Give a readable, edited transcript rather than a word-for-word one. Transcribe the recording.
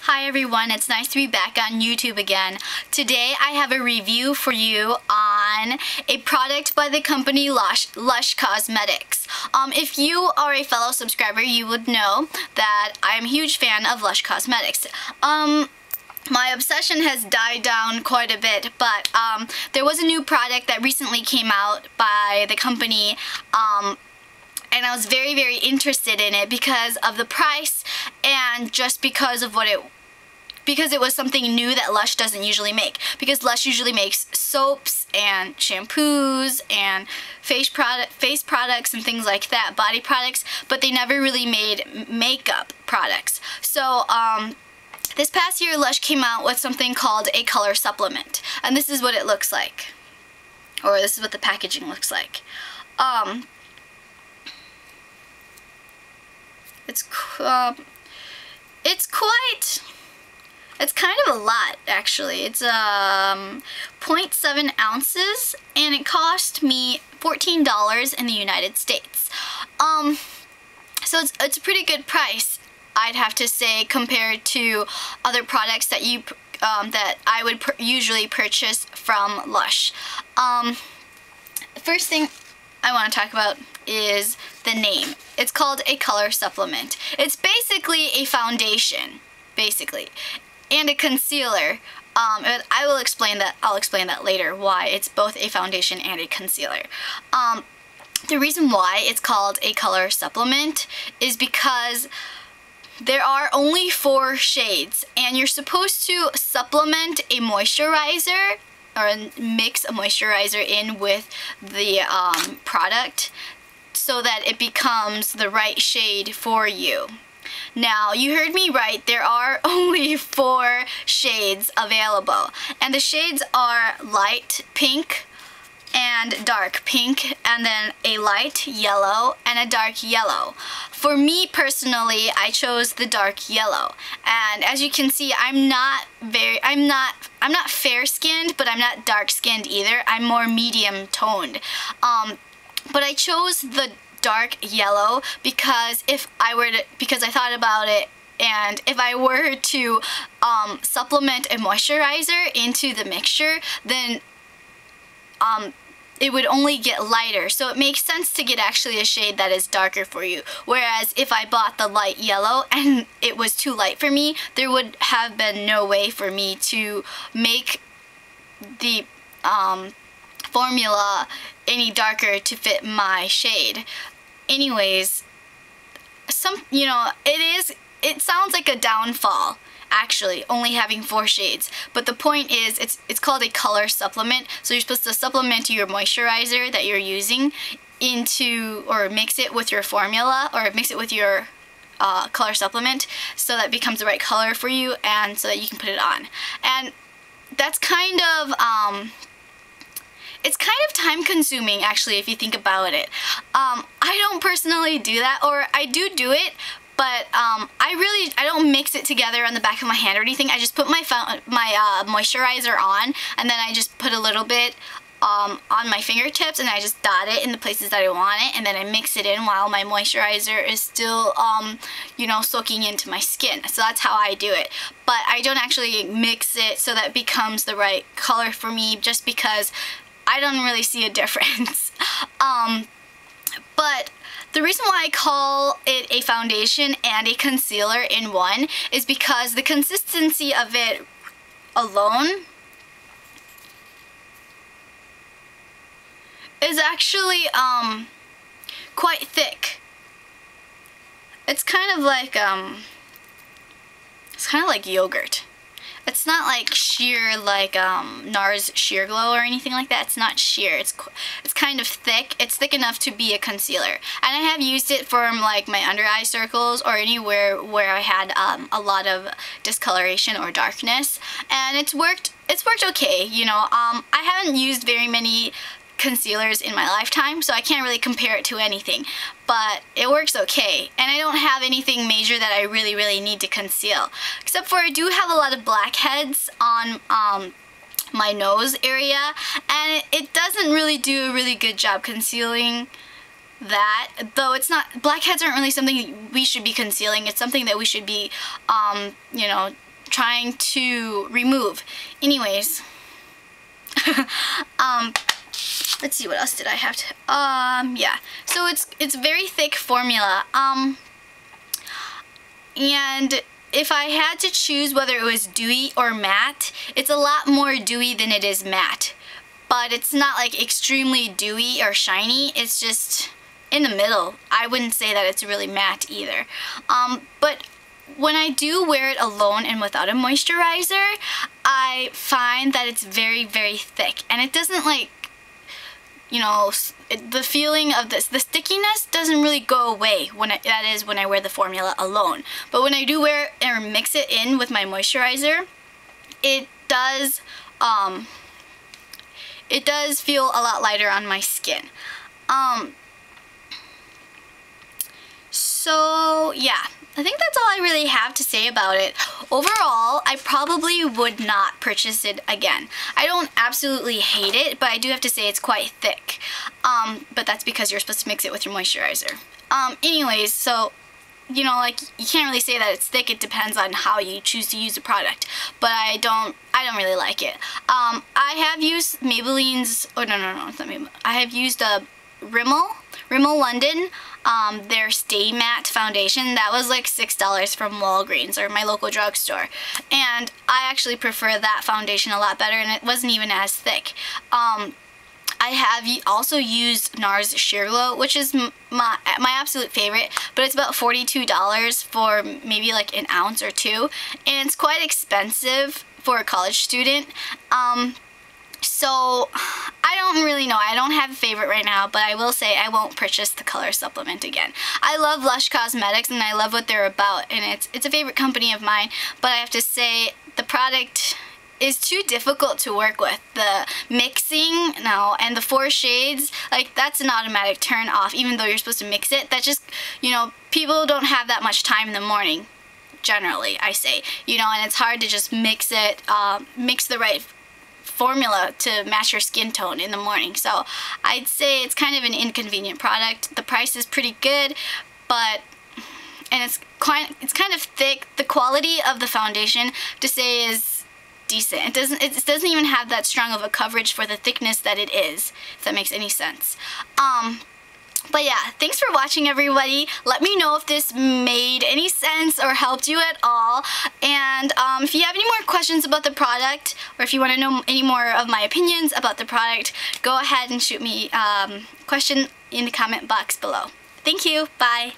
Hi everyone, it's nice to be back on YouTube again. Today I have a review for you on a product by the company Lush Cosmetics. If you are a fellow subscriber, you would know that I'm a huge fan of Lush Cosmetics. My obsession has died down quite a bit, but there was a new product that recently came out by the company, and I was very, very interested in it because of the price and just because it was something new that Lush doesn't usually make. Because Lush usually makes soaps and shampoos and face products and things like that, body products, but they never really made makeup products. So this past year Lush came out with something called a color supplement, and this is what it looks like, or this is what the packaging looks like. It's kind of a lot, actually. It's 0.7 ounces, and it cost me $14 in the United States. So it's a pretty good price, I'd have to say, compared to other products that that I would usually purchase from Lush. The first thing I want to talk about is the name. It's called a color supplement. It's basically a foundation, and a concealer. I'll explain that later, why it's both a foundation and a concealer. The reason why it's called a color supplement is because there are only 4 shades, and you're supposed to supplement a moisturizer or mix a moisturizer in with the product so that it becomes the right shade for you. Now, you heard me right, there are only 4 shades available, and the shades are light pink and dark pink, and then a light yellow and a dark yellow. For me personally, I chose the dark yellow, and as you can see, I'm not fair skinned, but I'm not dark skinned either. I'm more medium toned. But I chose the dark yellow because I thought about it, and if I were to supplement a moisturizer into the mixture, then it would only get lighter, so it makes sense to get actually a shade that is darker for you. Whereas if I bought the light yellow and it was too light for me, there would have been no way for me to make the formula any darker to fit my shade. Anyways, it sounds like a downfall, actually, only having 4 shades. But the point is, it's called a color supplement, so you're supposed to supplement your moisturizer that you're using into, or mix it with your formula, or mix it with your color supplement so that it becomes the right color for you and so that you can put it on. And that's kind of, it's kind of time consuming, actually, if you think about it. I don't personally do that, or I do it, but I don't mix it together on the back of my hand or anything. I just put my moisturizer on, and then I just put a little bit on my fingertips, and I just dot it in the places that I want it, and then I mix it in while my moisturizer is still, soaking into my skin. So that's how I do it. But I don't actually mix it so that it becomes the right color for me, just because I don't really see a difference. But the reason why I call it a foundation and a concealer in one is because the consistency of it alone is actually quite thick. It's kind of like yogurt. It's not like sheer, like NARS Sheer Glow or anything like that. It's not sheer. It's kind of thick. It's thick enough to be a concealer. And I have used it for like my under eye circles or anywhere where I had a lot of discoloration or darkness. And it's worked okay, I haven't used very many concealers in my lifetime, so I can't really compare it to anything, but it works okay, and I don't have anything major that I really need to conceal, except for I do have a lot of blackheads on my nose area, and it doesn't really do a really good job concealing that, though it's not, blackheads aren't really something we should be concealing. It's something that we should be trying to remove. Anyways, let's see, what else did I have to, yeah. So it's very thick formula. And if I had to choose whether it was dewy or matte, it's a lot more dewy than it is matte. But it's not like extremely dewy or shiny, it's just in the middle. I wouldn't say that it's really matte either. But when I do wear it alone and without a moisturizer, I find that it's very, very thick. And it doesn't, like, you know, the feeling of this, the stickiness doesn't really go away when that is when I wear the formula alone. But when I do wear it or mix it in with my moisturizer, it does feel a lot lighter on my skin. So yeah, I think that's all I really have to say about it. Overall, I probably would not purchase it again. I don't absolutely hate it, but I do have to say it's quite thick. But that's because you're supposed to mix it with your moisturizer. Anyways, so, you know, like, you can't really say that it's thick. It depends on how you choose to use the product. But I don't really like it. I have used Maybelline's, oh no, it's not Maybelline. I have used a Rimmel London, their Stay Matte foundation. That was like $6 from Walgreens or my local drugstore. And I actually prefer that foundation a lot better, and it wasn't even as thick. I have also used NARS Sheer Glow, which is my absolute favorite, but it's about $42 for maybe like an ounce or two, and it's quite expensive for a college student. So I don't really know. I don't have a favorite right now, but I will say I won't purchase the color supplement again. I love Lush Cosmetics and I love what they're about, and it's a favorite company of mine, but I have to say the product is too difficult to work with. The mixing, no, and the 4 shades, like, that's an automatic turn off, even though you're supposed to mix it. That just, you know, people don't have that much time in the morning, generally, I say, you know, and it's hard to just mix it, mix the right formula to match your skin tone in the morning. So I'd say it's kind of an inconvenient product. The price is pretty good, but, and it's kind of thick. The quality of the foundation, to say, is decent. It doesn't even have that strong of a coverage for the thickness that it is, if that makes any sense. But yeah, thanks for watching, everybody. Let me know if this made any sense or helped you at all. And if you have any more questions about the product, or if you want to know any more of my opinions about the product, go ahead and shoot me a question in the comment box below. Thank you. Bye.